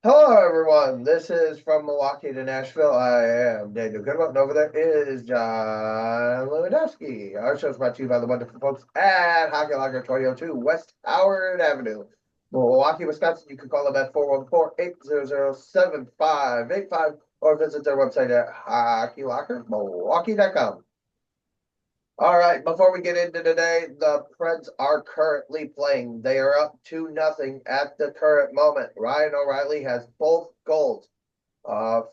Hello, everyone. This is from Milwaukee to Nashville. I am Daniel Goodwin, and over there is John Lewandowski. Our show is brought to you by the wonderful folks at Hockey Locker 2002 West Howard Avenue, Milwaukee, Wisconsin. You can call them at 414-800-7585 or visit their website at hockeylockermilwaukee.com. All right, before we get into today, the Preds are currently playing. They are up 2-0 at the current moment. Ryan O'Reilly has both goals.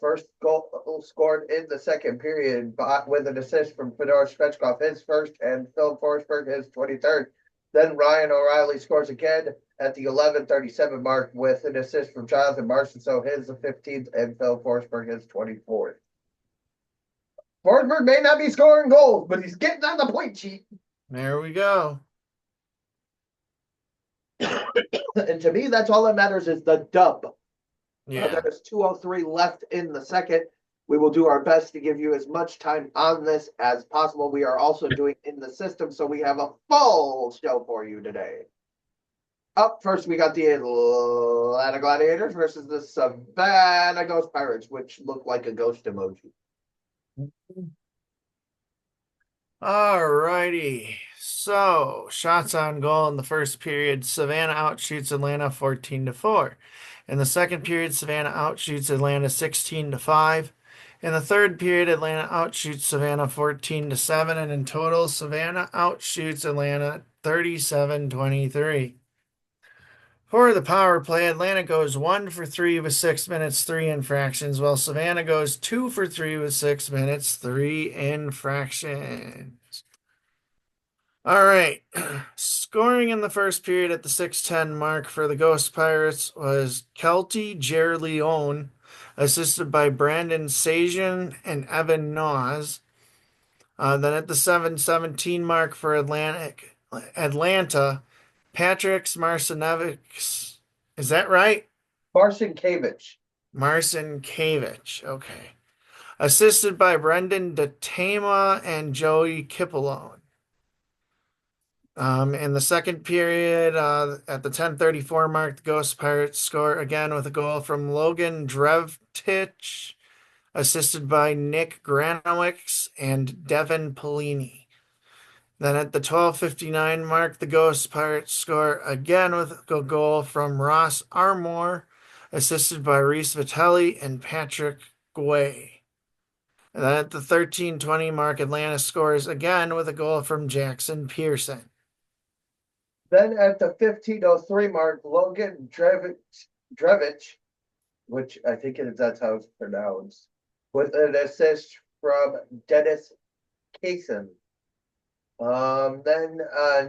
First goal scored in the second period with an assist from Fedor Svechkov, his first, and Phil Forsberg, his 23rd. Then Ryan O'Reilly scores again at the 11:37 mark with an assist from Jonathan Marchessault, his 15th, and Phil Forsberg, his 24th. Forsberg may not be scoring goals, but he's getting on the point sheet. There we go. And to me, that's all that matters is the dub. Yeah. There's 2:03 left in the second. We will do our best to give you as much time on this as possible. We are also doing in the system, so we have a full show for you today. Up first, we got the Atlanta Gladiators versus the Savannah Ghost Pirates, which look like a ghost emoji. All righty. So, shots on goal in the first period. Savannah outshoots Atlanta 14-4. In the second period, Savannah outshoots Atlanta 16-5. In the third period, Atlanta outshoots Savannah 14-7. And in total, Savannah outshoots Atlanta 37-23. For the power play, Atlanta goes 1 for 3 with 6 minutes, 3 infractions, while Savannah goes 2 for 3 with 6 minutes, 3 infractions. All right. Scoring in the first period at the 6:10 mark for the Ghost Pirates was Kelty Gerleone, assisted by Brandon Sajan and Evan Noz. Then at the 7:17 mark for Atlanta, Patrick Marcinkevics. Is that right? Marcinkiewicz. Marcinkiewicz. Okay. Assisted by Brendan DeTama and Joey Kipalone. In the second period, at the 10:34 mark, the Ghost Pirates score again with a goal from Logan Drevtich, assisted by Nick Granowicz and Devin Polini. Then at the 12:59 mark, the Ghost Pirates score again with a goal from Ross Armour, assisted by Reese Vitelli and Patrick Guay. And then at the 13:20 mark, Atlanta scores again with a goal from Jackson Pearson. Then at the 15:03 mark, Logan Drevich, which I think that's how it's pronounced, with an assist from Dennis Kaysen. Then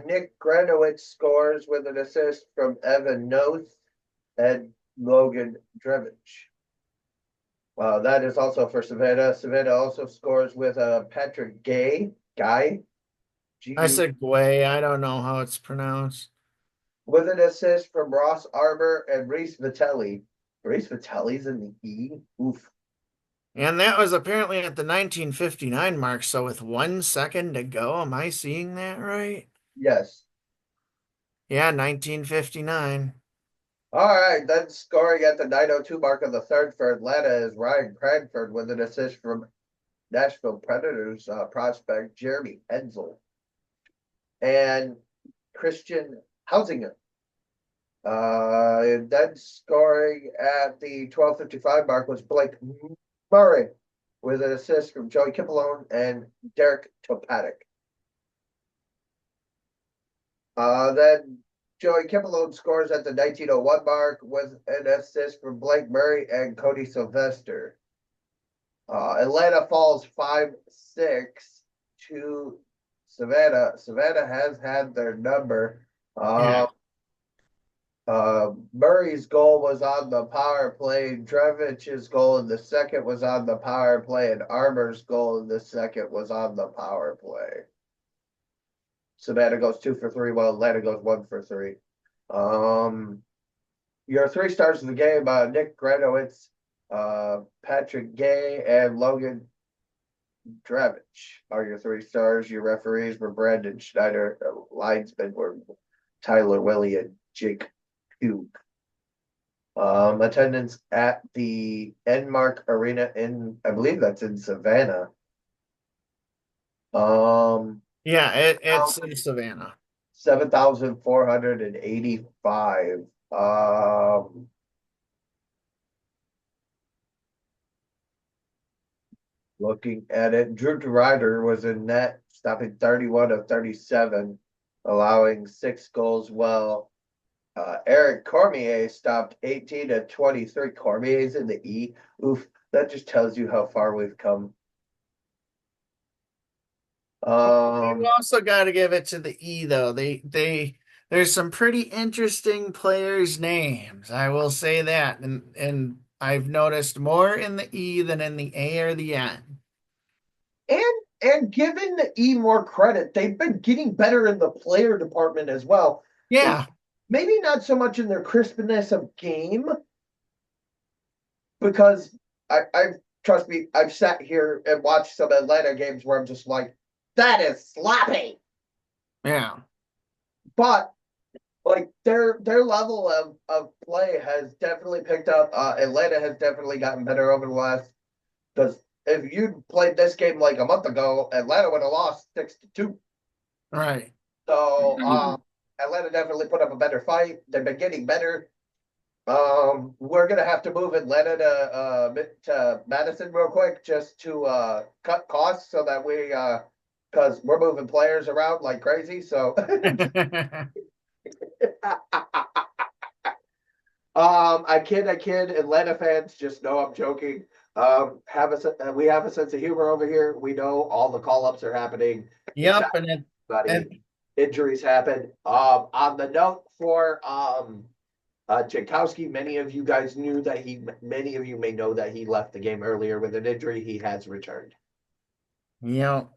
Nick Granowitz scores with an assist from Evan Noth and Logan Drevich. That is also for Savannah. Savannah also scores with Patrick Guy, I G-U, said Guay. I don't know how it's pronounced. with an assist from Ross Armour and Reese Vitelli. Reese Vitelli's in the E. Oof. And that was apparently at the 19:59 mark. So with 1 second to go, am I seeing that right? Yes. Yeah, 19:59. All right. Then scoring at the 9:02 mark of the third for Atlanta is Ryan Cranford with an assist from Nashville Predators prospect Jeremy Edsel and Christian Hausinger. Then scoring at the 12:55 mark was Blake Murray with an assist from Joey Kipalone and Derek Topatic. Then Joey Kipalone scores at the 19:01 mark with an assist from Blake Murray and Cody Sylvester. Atlanta falls 5-6 to Savannah. Savannah has had their number. Yeah. Murray's goal was on the power play. Drevich's goal in the second was on the power play, and Armour's goal in the second was on the power play. Savannah goes 2 for 3, while Atlanta goes 1 for 3. Your 3 stars of the game: Nick Granowitz, Patrick Gay, and Logan Drevich are your 3 stars. Your referees were Brandon Schneider. Linesmen were Tyler Willie and Jake Pugh. Attendance at the Enmark Arena in, I believe that's in Savannah. Um, Yeah, it's in Savannah. 7,485. Looking at it, Drew Ryder was in net, stopping 31 of 37, allowing 6 goals. Well, Eric Cormier stopped 18 of 23. Cormier's in the E. Oof, that just tells you how far we've come. You Um, also got to give it to the E though. There's some pretty interesting players' names. I will say that, and I've noticed more in the E than in the A or the N. and and giving the E more credit, they've been getting better in the player department as well. Yeah, Maybe not so much in their crispness of game, because I've trust me, I've sat here and watched some Atlanta games where I'm just like, that is sloppy. yeah. But like their level of play has definitely picked up. Atlanta has definitely gotten better over the last, because if you played this game like a month ago, Atlanta would have lost 6-2. Right. So Atlanta definitely put up a better fight. They've been getting better. We're gonna have to move Atlanta to Madison real quick just to cut costs so that we because we're moving players around like crazy. So I kid. Atlanta fans just know I'm joking. We have a sense of humor over here. We know all the call ups are happening. It's Yep, and everybody. Injuries happen. On the note for Jankowski, many of you may know that he left the game earlier with an injury. He has returned. you know,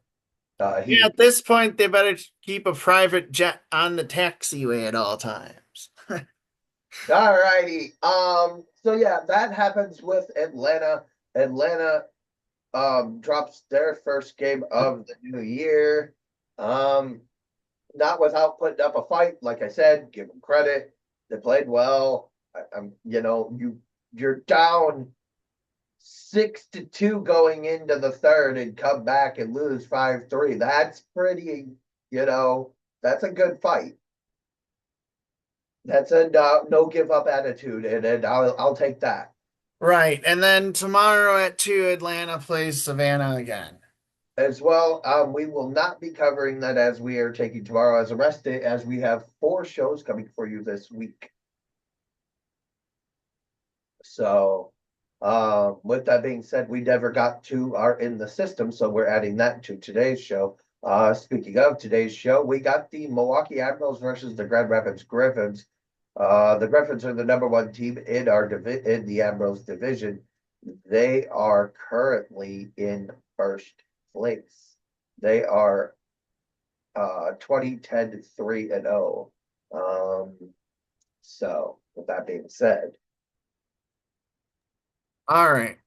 yeah, He at this point they better keep a private jet on the taxiway at all times. All righty. So yeah, that happens with Atlanta. Atlanta drops their first game of the new year. Um, not without putting up a fight. Like I said, give them credit. They played well. I'm, you're down 6-2 going into the third and come back and lose 5-3. That's pretty, you know, that's a good fight. That's a no give up attitude, and I'll take that. Right, and then tomorrow at 2, Atlanta plays Savannah again. As well, we will not be covering that as we are taking tomorrow as a rest day, as we have 4 shows coming for you this week. So, with that being said, we never got to our in the system, so we're adding that to today's show. Speaking of today's show, we got the Milwaukee Admirals versus the Grand Rapids Griffins. The Griffins are the #1 team in in the Admirals division. They are currently in first place. They are 20-10-3-0. So with that being said, All right.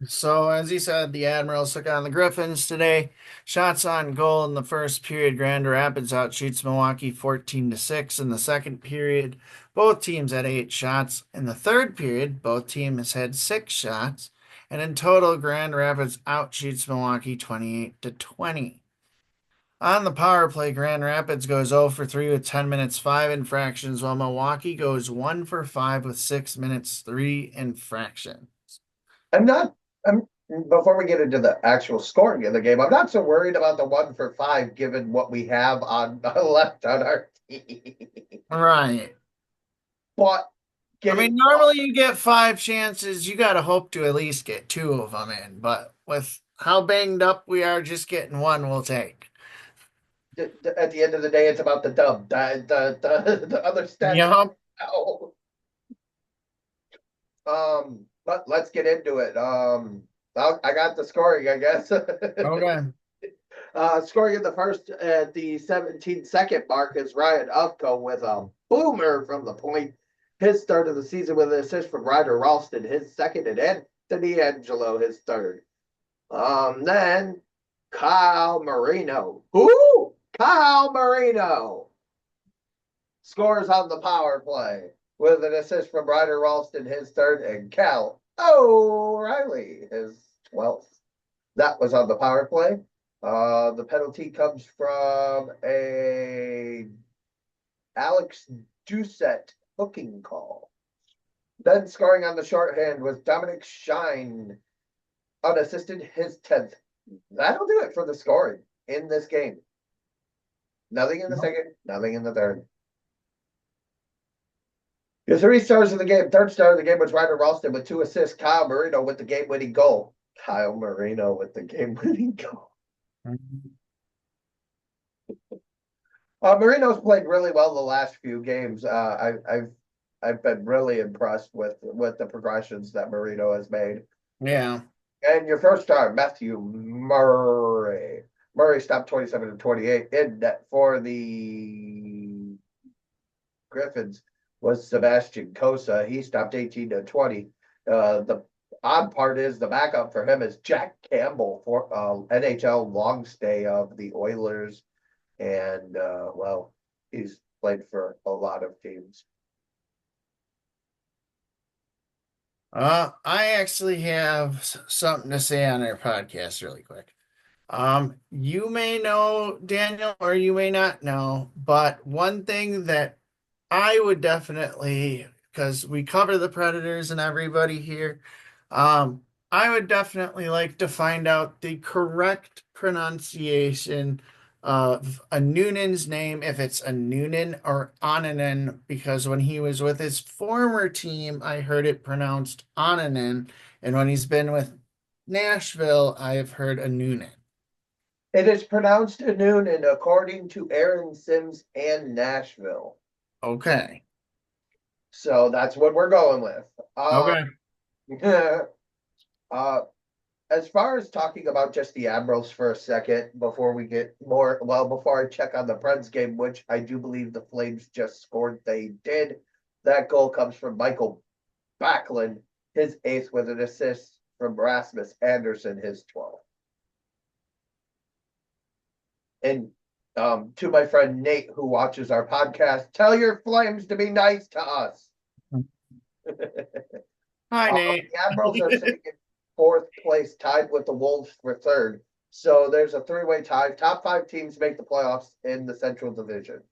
So, as he said, the Admirals took on the Griffins today. Shots on goal in the first period. Grand Rapids outshoots Milwaukee 14-6 in the second period. Both teams had 8 shots. In the third period, both teams had 6 shots. And in total, Grand Rapids outshoots Milwaukee 28-20. On the power play, Grand Rapids goes 0 for 3 with 10 minutes, 5 infractions, while Milwaukee goes 1 for 5 with 6 minutes, 3 infractions. I'm not. I'm before we get into the actual scoring of the game. I'm not so worried about the 1 for 5, given what we have on left on our team. Right. But I mean, getting normally you get 5 chances. You got to hope to at least get 2 of them in. But with how banged up we are, just getting one we'll take. at the end of the day, it's about the dub. The other stats. Yup. No. But let's get into it. I got the scoring, I guess. Okay. Scoring in the first at the 17-second mark is Ryan Ufko with a boomer from the point. His third of the season with an assist from Ryder Ralston, his second, and Anthony Angelo, his third. Then Kyle Marino. Who? Kyle Marino scores on the power play with an assist from Ryder Ralston, his third, and Cal O'Reilly, his 12th. That was on the power play. The penalty comes from a Alex Doucette hooking call. Then scoring on the shorthand was Dominic Shine, unassisted, his 10th. That'll do it for the scoring in this game. Nothing in the second, nothing in the third. Your 3 stars of the game. Third star of the game was Ryder Ralston with 2 assists. Kyle Marino with the game-winning goal. Kyle Marino with the game-winning goal. Marino's played really well the last few games. I've been really impressed with the progressions that Marino has made. Yeah. And your first star, Matthew Murray. Murray stopped 27 and 28 in net for the Griffins was Sebastian Cosa. He stopped 18 to 20. The odd part is the backup for him is Jack Campbell, for NHL long stay of the Oilers. And, well, he's played for a lot of teams. I actually have something to say on our podcast really quick. You may know Daniel or you may not know, but one thing that I would definitely, because we cover the Predators and everybody here, I would definitely like to find out the correct pronunciation of a Noonan's name, if it's a Noonan or Onanen, because when he was with his former team, I heard it pronounced Onanen, and when he's been with Nashville, I've heard a Noonan. It is pronounced Noonan according to Aaron Sims and Nashville. Okay. So that's what we're going with. Okay. As far as talking about just the Admirals for a second before we get more, well, before I check on the Preds game, which I do believe the Flames just scored, they did. That goal comes from Michael Backlund, his 8th, with an assist from Rasmus Anderson, his 12th. And to my friend Nate, who watches our podcast, tell your Flames to be nice to us. Hi, Nate. The Admirals are sitting in 4th place, tied with the Wolves for 3rd. So there's a 3-way tie. Top 5 teams make the playoffs in the Central Division.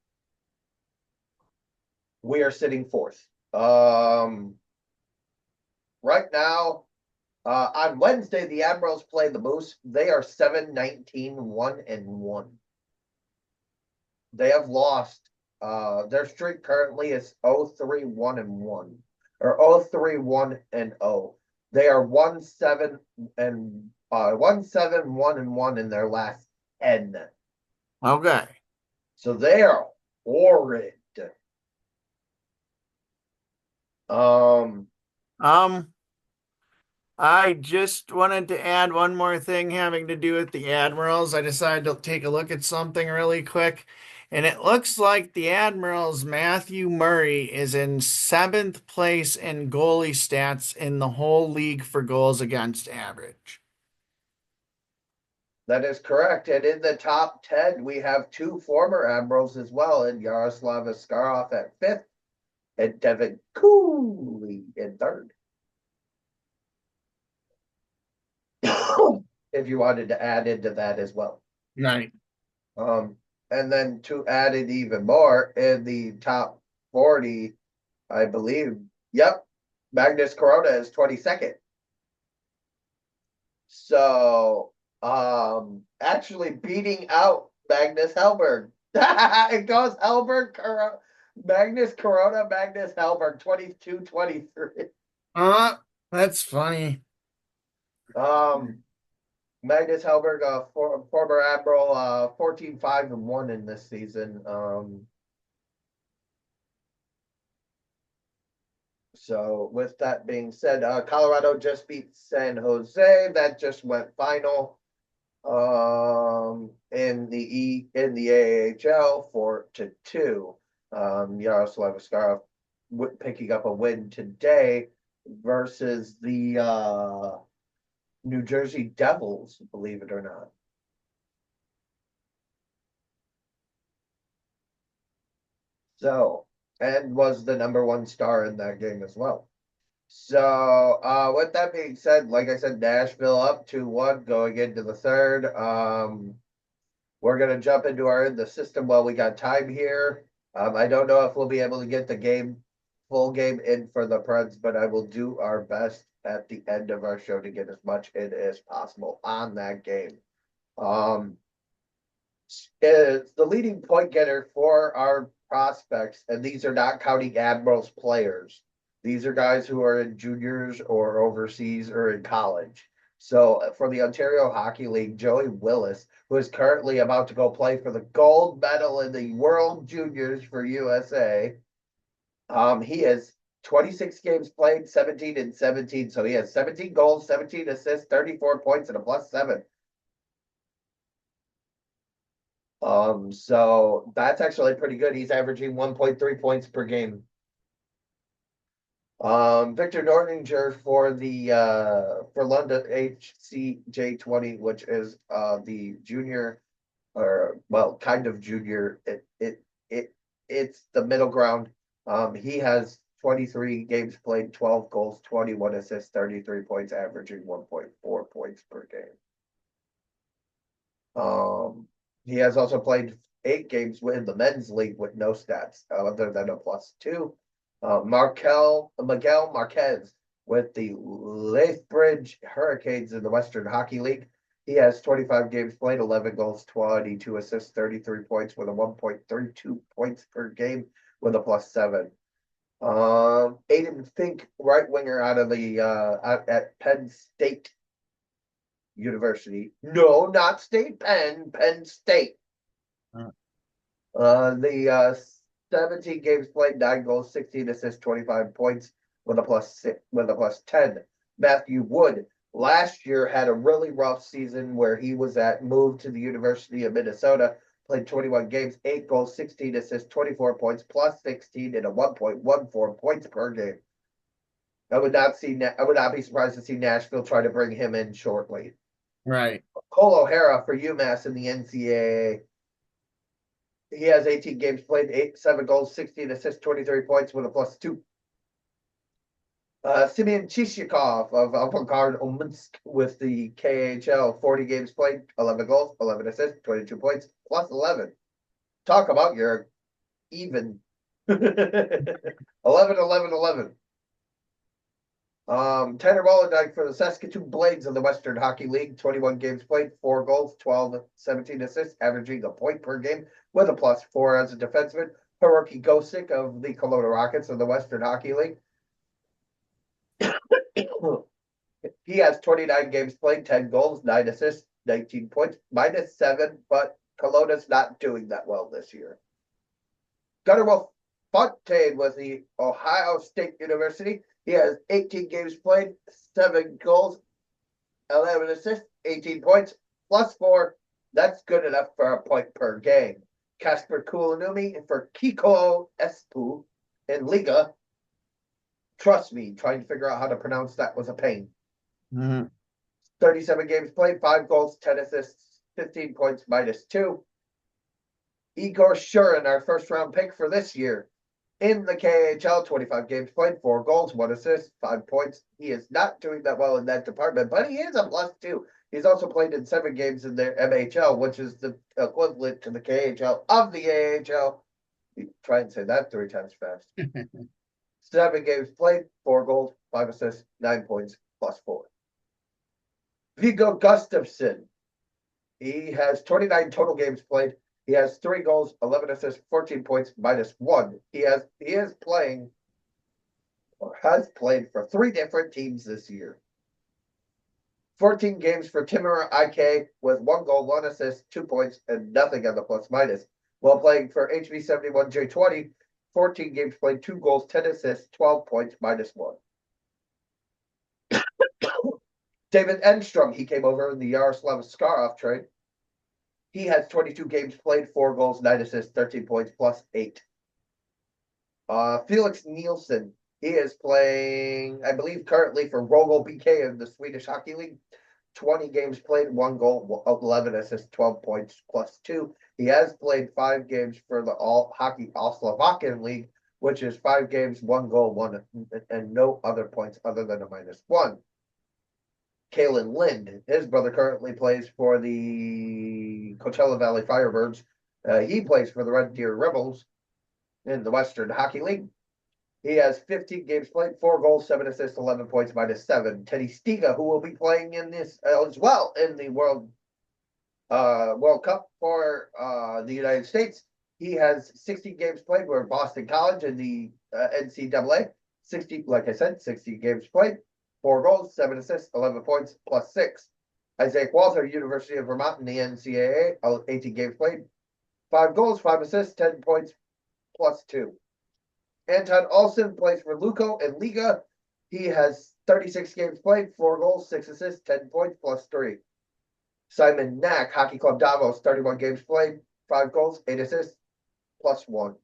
We are sitting 4th. Right now, on Wednesday, the Admirals play the Moose. They are 7-19, 1-1. They have lost. Their streak currently is 0-3-1-1, or 0-3-1-0. They are 1-7 and 1-7-1-1 in their last 10. Okay. So they are horrid. I just wanted to add one more thing having to do with the Admirals. I decided to take a look at something really quick, and it looks like the Admirals' Matthew Murray is in 7th place in goalie stats in the whole league for goals against average. That is correct. And in the top 10, we have 2 former Admirals as well, and Yaroslav Askarov at 5th and Devin Cooley in 3rd. If you wanted to add into that as well. Right. And then to add it even more, in the top 40, I believe, yep, Magnus Corona is 22nd. So, actually beating out Magnus Hellberg. It goes Hellberg, Magnus Corona, Magnus Hellberg, 22-23. That's funny. Magnus Hellberg, former Admiral, 14-5-1 in this season. So with that being said, Colorado just beat San Jose. That just went final. In the AHL 4-2. Yaroslav Askarov picking up a win today versus the New Jersey Devils, believe it or not. So and was the #1 star in that game as well. So, with that being said, like I said, Nashville up 2-1 going into the third. We're gonna jump into our in the system while we got time here. I don't know if we'll be able to get the full game in for the Preds, but I will do our best at the end of our show to get as much in as possible on that game. Is the leading point getter for our prospects, and these are not counting Admirals players. These are guys who are in juniors or overseas or in college. So for the Ontario Hockey League, Joey Willis, who is currently about to go play for the gold medal in the World Juniors for USA, he has 26 games played, 17 and 17. So he has 17 goals, 17 assists, 34 points, and a +7. So that's actually pretty good. He's averaging 1.3 points per game. Victor Nortinger for the for London HCJ20, which is the junior, or well, kind of junior. It's the middle ground. He has 23 games played, 12 goals, 21 assists, 33 points, averaging 1.4 points per game. He has also played 8 games in the men's league with no stats other than a +2. Miguel Marquez with the Lethbridge Hurricanes in the Western Hockey League. He has 25 games played, 11 goals, 22 assists, 33 points with a 1.32 points per game with a +7. Aiden Fink, right winger out of the at Penn State University. No, not State Penn, Penn State. The 17 games played, 9 goals, 16 assists, 25 points with a +6 with a +10. Matthew Wood last year had a really rough season where he was moved to the University of Minnesota, played 21 games, 8 goals, 16 assists, 24 points, +16, and a 1.14 points per game. I would not be surprised to see Nashville try to bring him in shortly. Right. Cole O'Hara for UMass in the NCAA. He has 18 games played, 7 goals, 16 assists, 23 points with a +2. Simeon Chichikov of Avant-Garde Omsk with the KHL, 40 games played, 11 goals, 11 assists, 22 points, +11. Talk about your even. 11, 11, 11. Tanner Molendijk for the Saskatoon Blades of the Western Hockey League, 21 games played, 4 goals, 12, 17 assists, averaging a point per game with a +4 as a defenseman. Hiroki Gosik of the Kelowna Rockets of the Western Hockey League. He has 29 games played, 10 goals, 9 assists, 19 points, -7, but Kelowna's not doing that well this year. Gunnar Wolf Fontaine with the Ohio State University. He has 18 games played, 7 goals, 11 assists, 18 points, +4. That's good enough for a point per game. Kasper Kulanumi for Kiko Espu in Liga. Trust me, trying to figure out how to pronounce that was a pain. 37 games played, 5 goals, 10 assists, 15 points, -2. Igor Shurin, our first round pick for this year. In the KHL, 25 games played, 4 goals, 1 assist, 5 points. He is not doing that well in that department, but he is a +2. He's also played in 7 games in the MHL, which is the equivalent to the KHL of the AHL. Try and say that 3 times fast. 7 games played, 4 goals, 5 assists, 9 points, +4. Viggo Gustafsson. He has 29 total games played. He has 3 goals, 11 assists, 14 points, -1. He is playing, or has played, for 3 different teams this year. 14 games for Timur IK with 1 goal, 1 assist, 2 points, and nothing on the +/-. While playing for HV71J20, 14 games played, 2 goals, 10 assists, 12 points, -1. David Enstrom, he came over in the Yaroslav Skarov trade. He has 22 games played, 4 goals, 9 assists, 13 points, +8. Felix Nielsen, he is playing, I believe, currently for Rogel BK in the Swedish Hockey League. 20 games played, 1 goal, 11 assists, 12 points, +2. He has played 5 games for the All-Slovakian League which is 5 games, 1 goal, 1 and no other points other than a -1. Kalen Lind, his brother currently plays for the Coachella Valley Firebirds. He plays for the Red Deer Rebels in the Western Hockey League. He has 15 games played, 4 goals, 7 assists, 11 points, -7. Teddy Stiga, who will be playing in this as well in the World Cup for the United States. He has 60 games played for Boston College in the NCAA. 60, like I said, 60 games played, 4 goals, 7 assists, 11 points, +6. Isaac Walter, University of Vermont in the NCAA, 18 games played, 5 goals, 5 assists, 10 points, +2. Anton Olsen plays for Luco and Liga. He has 36 games played, 4 goals, 6 assists, 10 points, +3. Simon Knack, Hockey Club Davos, 31 games played, 5 goals, 8 assists, +1.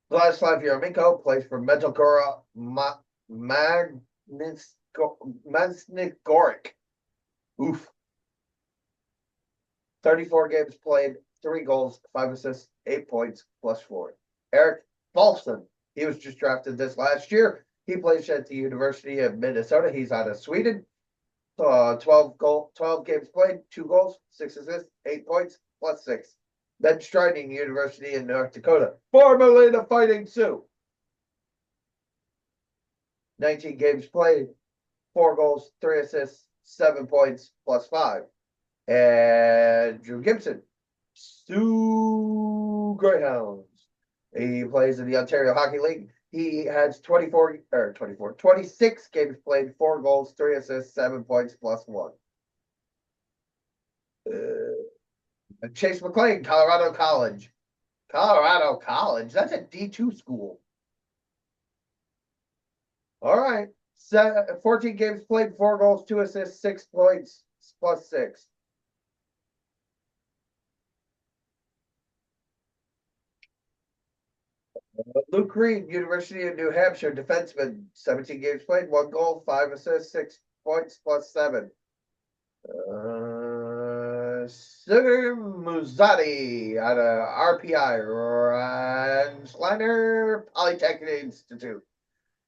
Vladislav Yarmenko plays for Metalgora Magnitogorsk. Oof. 34 games played, 3 goals, 5 assists, 8 points, +4. Eric Paulson, he was just drafted this last year. He plays at the University of Minnesota. He's out of Sweden. 12 games played, 2 goals, 6 assists, 8 points, +6. Ben Striding, University in North Dakota, formerly the Fighting Sioux. 19 games played, 4 goals, 3 assists, 7 points, +5. And Drew Gibson, Sioux Greyhounds. He plays in the Ontario Hockey League. He has 26 games played, 4 goals, 3 assists, 7 points, +1. Chase McLean, Colorado College. Colorado College, that's a D2 school. All right. 14 games played, 4 goals, 2 assists, 6 points, +6. Luke Reed, University of New Hampshire, defenseman, 17 games played, 1 goal, 5 assists, 6 points, +7. Sugar Muzzati out of RPI, Ransliner Polytechnic Institute.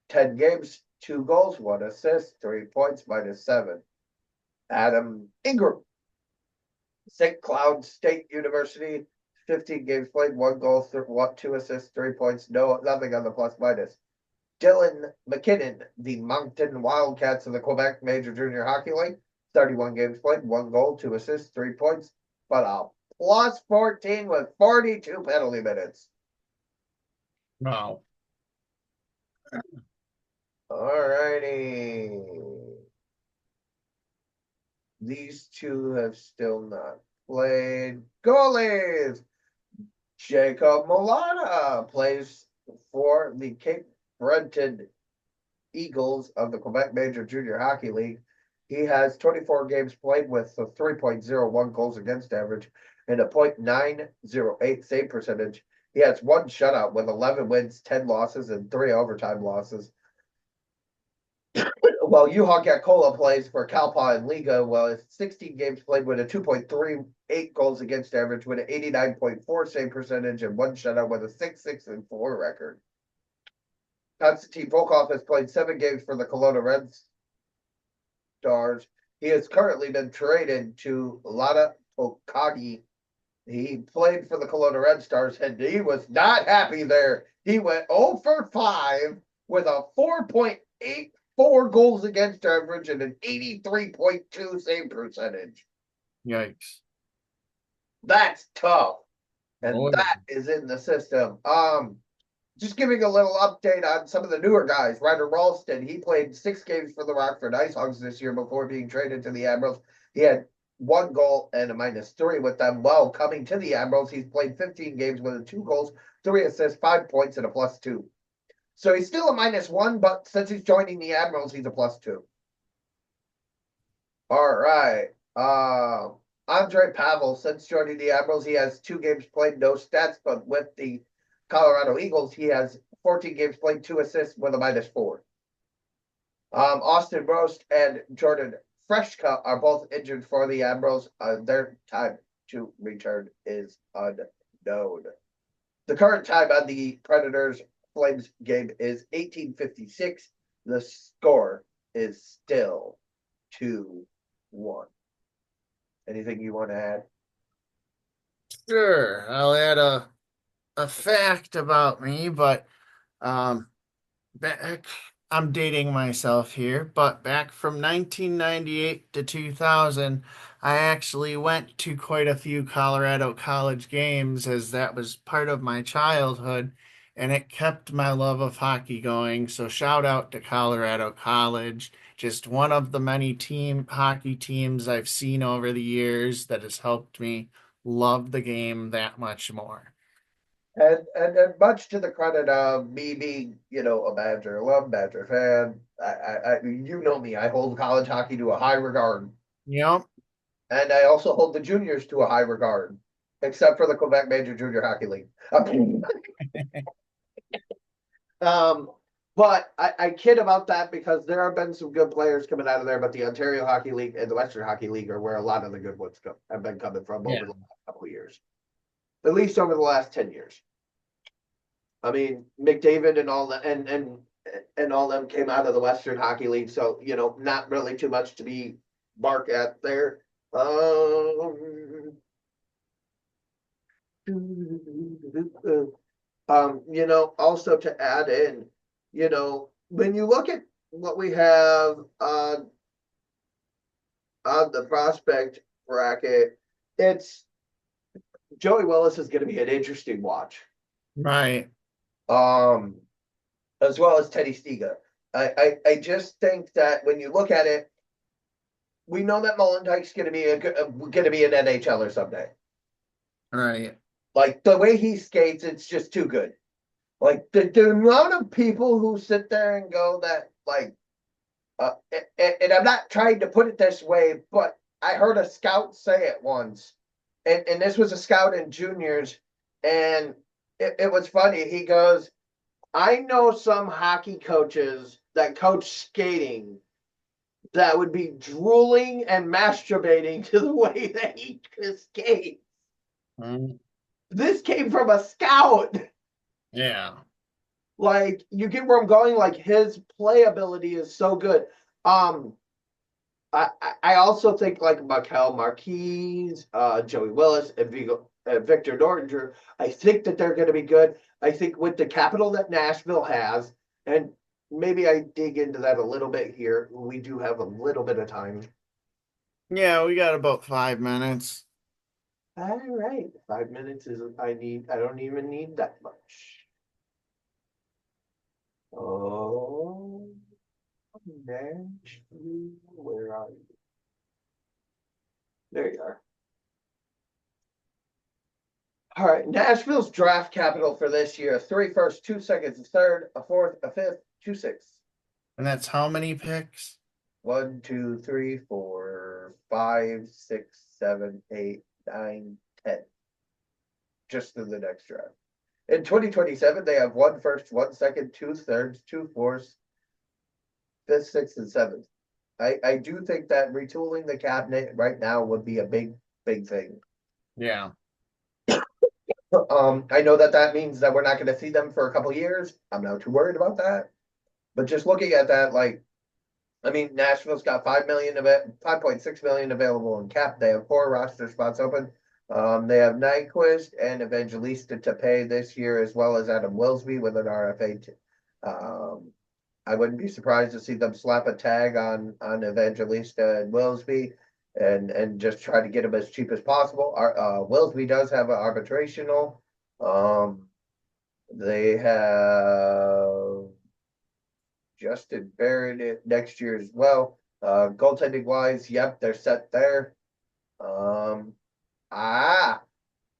10 games, 2 goals, 1 assist, 3 points, -7. Adam Ingram, St. Cloud State University, 15 games played, 1 goal, 2 assists, 3 points, nothing on the +/-. Dylan McKinnon, the Moncton Wildcats of the Quebec Major Junior Hockey League, 31 games played, 1 goal, 2 assists, 3 points, but a +14 with 42 penalty minutes. Wow. All righty. These two have still not played. Goalies. Jacob Mulata plays for the Cape Breton Eagles of the Quebec Major Junior Hockey League. He has 24 games played with a 3.01 goals against average and a .908 save percentage. He has 1 shutout with 11 wins, 10 losses, and 3 overtime losses. While Juha Gakola plays for Kalpa and Liga, well, 16 games played with a 2.38 goals against average with an 89.4 save percentage and 1 shutout with a 6-6-4 record. Konstantin Volkov has played 7 games for the Kelowna Red Stars. He has currently been traded to Lada Tokagi. He played for the Kelowna Red Stars and he was not happy there. He went 0 for 5 with a 4.84 goals against average and an 83.2 save percentage. Yikes. That's tough. And Boy. that is in the system. Just giving a little update on some of the newer guys. Ryder Ralston, he played 6 games for the Rockford Ice Hogs this year before being traded to the Admirals. He had 1 goal and a -3 with them. Well, coming to the Admirals, he's played 15 games with 2 goals, 3 assists, 5 points, and a +2. So he's still a -1, but since he's joining the Admirals, he's a +2. All right. Andre Pavel, since joining the Admirals, he has 2 games played, no stats, but with the Colorado Eagles, he has 14 games played, 2 assists with a -4. Austin Roast and Jordan Freshka are both injured for the Admirals. Their time to return is unknown. The current time on the Predators Flames game is 18:56. The score is still 2-1. Anything you want to add? Sure, I'll add a fact about me, but um, back, I'm dating myself here, but back from 1998 to 2000, I actually went to quite a few Colorado college games as that was part of my childhood, and it kept my love of hockey going. So shout out to Colorado College, just one of the many team hockey teams I've seen over the years that has helped me love the game that much more. And much to the credit of me being, a Badger alum, Badger fan, you know me, I hold college hockey to a high regard. Yep. And I also hold the juniors to a high regard, except for the Quebec Major Junior Hockey League. um, but I kid about that because there have been some good players coming out of there, but the Ontario Hockey League and the Western Hockey League are where a lot of the good ones have been coming from Yeah. over the last couple of years, at least over the last 10 years. I mean, McDavid and all that, and all them came out of the Western Hockey League, so not really too much to be bark at there. Um, also to add in, when you look at what we have on the prospect bracket, it's Joey Willis is going to be an interesting watch. Right. Um, as well as Teddy Stiga. I just think that when you look at it, we know that Molendyke's going to be going to be an NHLer someday. Right. Like the way he skates, it's just too good. Like the amount of people who sit there and go that like, and I'm not trying to put it this way, but I heard a scout say it once, and this was a scout in juniors, and it was funny. He goes, I know some hockey coaches that coach skating that would be drooling and masturbating to the way that he skates. Mm, This came from a scout. yeah. Like, you get where I'm going. Like, his playability is so good. Um, I also think like Mikel Marquez, Joey Willis, and Victor Nordinger. I think that they're going to be good. I think with the capital that Nashville has, and maybe I dig into that a little bit here. We do have a little bit of time. Yeah, we got about 5 minutes. All right, 5 minutes is I need. I don't even need that much. Oh, Nashville, where are you? There you are. All right, Nashville's draft capital for this year: three firsts, 2 seconds, a third, a fourth, a fifth, 2 sixths. And that's how many picks? 1, 2, 3, 4, 5, 6, 7, 8, 9, 10. Just through the next draft. In 2027, they have 1 first, 1 second, 2 thirds, 2 fourths, fifth, sixth, and seventh. I do think that retooling the cabinet right now would be a big thing. Yeah. I know that means that we're not going to see them for a couple years. I'm not too worried about that. But just looking at that, like, I mean, Nashville's got 5 million of it, 5.6 million available in cap. They have 4 roster spots open. They have Nyquist and Evangelista to pay this year, as well as Adam Wilsby with an RFA. I wouldn't be surprised to see them slap a tag on Evangelista and Wilsby, and just try to get them as cheap as possible. Wilsby does have an arbitrational. Um, they have Justin Barrett next year as well. Goaltending wise, yep, they're set there. Um, ah,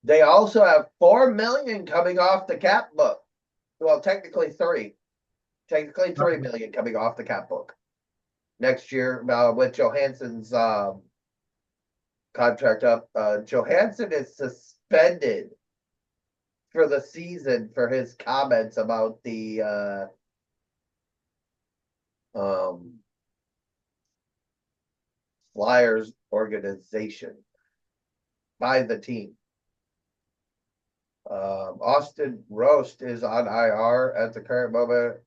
they also have 4 million coming off the cap book. Well, technically 3. Technically 3 million coming off the cap book next year with Johansson's contract up. Johansson is suspended for the season for his comments about the um, Flyers organization by the team. Austin Roast is on IR at the current moment.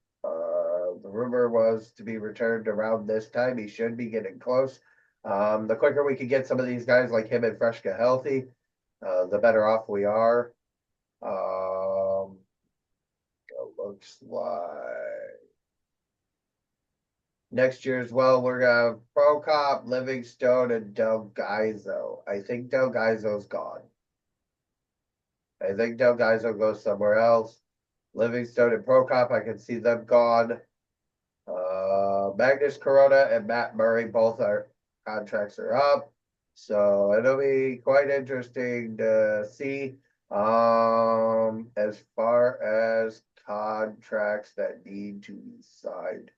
The rumor was to be returned around this time. He should be getting close. The quicker we can get some of these guys like him and Freshka healthy, the better off we are. It looks like next year as well, we're gonna have Prokop, Livingstone, and Del Gaizo. I think Del Gaizo's gone. I think Del Gaizo goes somewhere else. Livingstone and Prokop, I can see them gone. Magnus Corona and Matt Murray, both our contracts are up. So it'll be quite interesting to see. As far as contracts that need to be signed.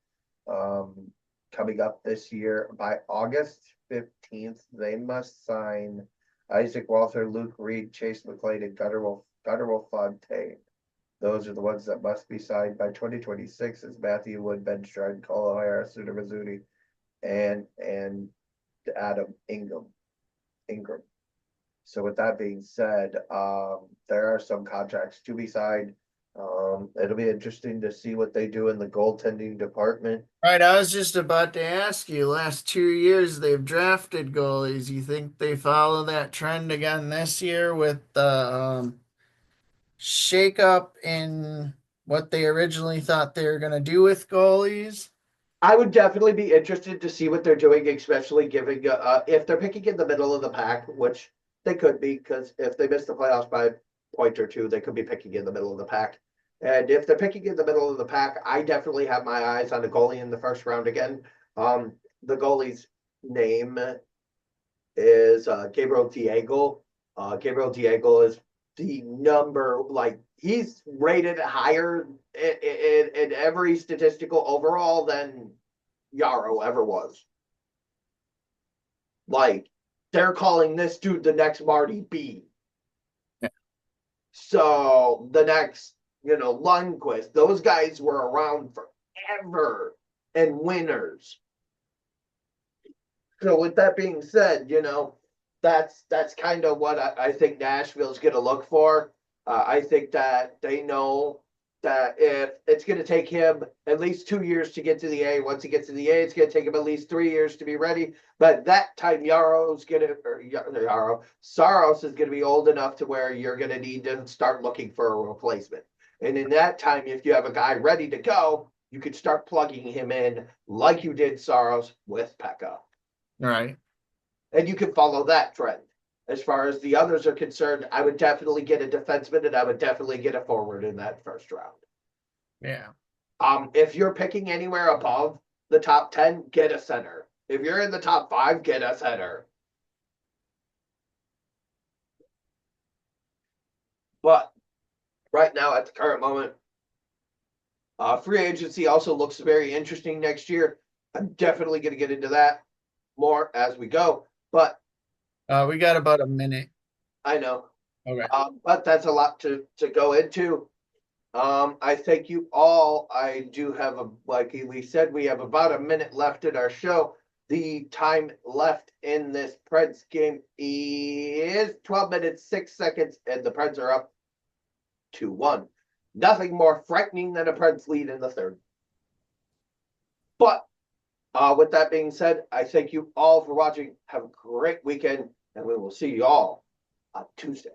Coming up this year by August 15th, they must sign Isaac Walther, Luke Reed, Chase McLean, and Gutterwolf Fontaine. Those are the ones that must be signed by 2026 as Matthew Wood, Ben Stride, Cole O'Hara, Suna Mizzouti, and Adam Ingram. So with that being said, there are some contracts to be signed. It'll be interesting to see what they do in the goaltending department. Right, I was just about to ask you, last 2 years they've drafted goalies. You think they follow that trend again this year with the shakeup in what they originally thought they were going to do with goalies? I would definitely be interested to see what they're doing, especially giving if they're picking in the middle of the pack, which they could be, because if they miss the playoffs by a point or two, they could be picking in the middle of the pack. And if they're picking in the middle of the pack, I definitely have my eyes on a goalie in the first round again. The goalie's name is Gabriel Diego. Gabriel Diego is the number, like, he's rated higher in every statistical overall than Yarrow ever was. Like, they're calling this dude the next Marty B. Yeah. So the next, Lundqvist, those guys were around forever and winners. So with that being said, that's kind of what I think Nashville's going to look for. I think that they know that if it's going to take him at least 2 years to get to the A, once he gets to the A, it's going to take him at least 3 years to be ready. But that time, Saros is going to be old enough to where you're going to need to start looking for a replacement. And in that time, if you have a guy ready to go, you could start plugging him in like you did Saros with Pekka. Right. And you can follow that trend. As far as the others are concerned, I would definitely get a defenseman and I would definitely get a forward in that first round. Yeah. If you're picking anywhere above the top 10, get a center. If you're in the top 5, get a center. But right now, at the current moment, free agency also looks very interesting next year. I'm definitely going to get into that more as we go. But we got about a minute. I know. Okay. But that's a lot to go into. I thank you all. I do have like we said, we have about a minute left in our show. The time left in this Preds game is 12 minutes, 6 seconds, and the Preds are up 2-1. Nothing more frightening than a Preds lead in the third. But with that being said, I thank you all for watching. Have a great weekend, and we will see you all on Tuesday.